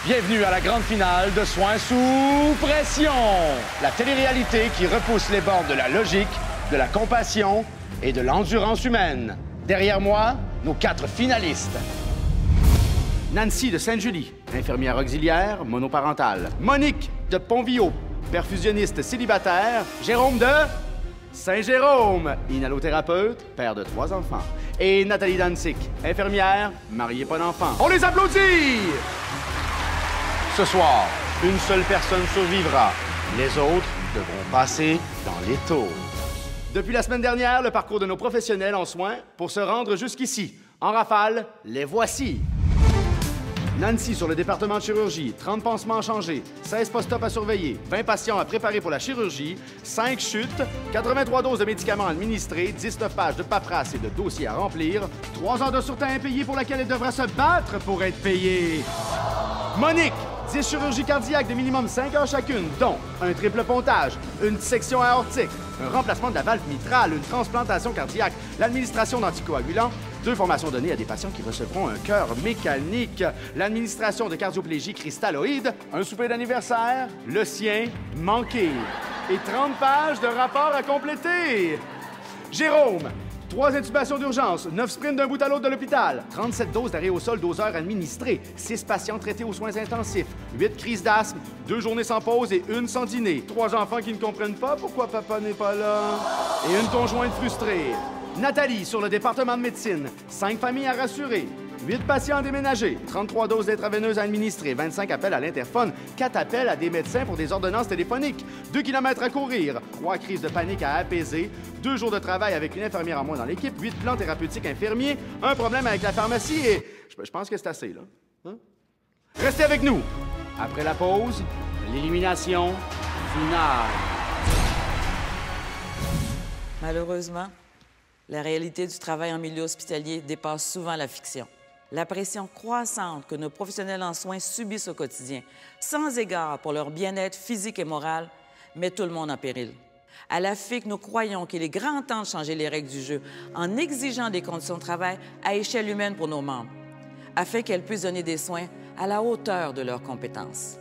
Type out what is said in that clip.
Bienvenue à la grande finale de Soins sous pression. La télé-réalité qui repousse les bornes de la logique, de la compassion et de l'endurance humaine. Derrière moi, nos 4 finalistes. Nancy de Sainte-Julie, infirmière auxiliaire, monoparentale. Monique de Pontvillot, perfusionniste célibataire. Jérôme de Saint-Jérôme, inhalothérapeute, père de 3 enfants. Et Nathalie Dansick, infirmière, mariée pas d'enfant. On les applaudit! Ce soir, une seule personne survivra. Les autres devront passer dans les tours. Depuis la semaine dernière, le parcours de nos professionnels en soins pour se rendre jusqu'ici. En rafale, les voici. Nancy sur le département de chirurgie, 30 pansements à changer, 16 post-op à surveiller, 20 patients à préparer pour la chirurgie, 5 chutes, 83 doses de médicaments administrées, 19 pages de paperasse et de dossiers à remplir, 3 heures de sûreté impayée pour laquelle elle devra se battre pour être payée. Monique, 10 chirurgies cardiaques de minimum 5 heures chacune, dont un triple pontage, une dissection aortique, un remplacement de la valve mitrale, une transplantation cardiaque, l'administration d'anticoagulants, 2 formations données à des patients qui recevront un cœur mécanique, l'administration de cardioplégie cristalloïde, un souper d'anniversaire, le sien manqué, et 30 pages de rapports à compléter. Jérôme, 3 intubations d'urgence, 9 sprints d'un bout à l'autre de l'hôpital, 37 doses d'arrêt au sol doseurs administrés, 6 patients traités aux soins intensifs, 8 crises d'asthme, 2 journées sans pause et 1 sans dîner, 3 enfants qui ne comprennent pas pourquoi papa n'est pas là, et une conjointe frustrée. Nathalie, sur le département de médecine, 5 familles à rassurer, 8 patients à déménager, 33 doses d'intraveineuses à administrer, 25 appels à l'interphone, 4 appels à des médecins pour des ordonnances téléphoniques, 2 kilomètres à courir, 3 crises de panique à apaiser, 2 jours de travail avec une infirmière en moins dans l'équipe, 8 plans thérapeutiques infirmiers, un problème avec la pharmacie et... Je pense que c'est assez, là. Hein? Restez avec nous. Après la pause, l'élimination finale. Malheureusement, la réalité du travail en milieu hospitalier dépasse souvent la fiction. La pression croissante que nos professionnels en soins subissent au quotidien, sans égard pour leur bien-être physique et moral, met tout le monde en péril. À la FIC, nous croyons qu'il est grand temps de changer les règles du jeu en exigeant des conditions de travail à échelle humaine pour nos membres, afin qu'elles puissent donner des soins à la hauteur de leurs compétences.